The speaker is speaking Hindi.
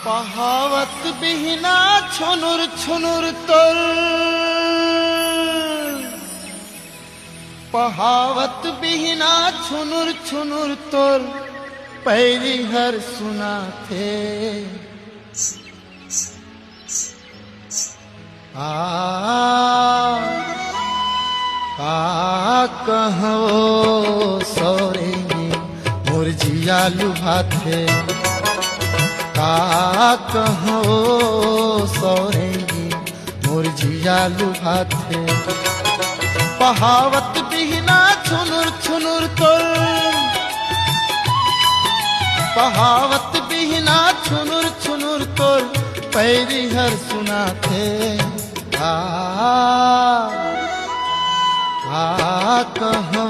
पहावत बिहना छुनुर छुनुर तोर, पहावत बिहना छुनुर छुनुर तोर पैरी हर सुना थे। कहो सौरे मुरझिया लुभा थे, कहो सौरे मुरझिया लुभा थे। पहावत बिहना छुनुर छुनुर तोर, पहावत बिहना छुनुर छुनुर तोर पैरी हर सुना थे। कहो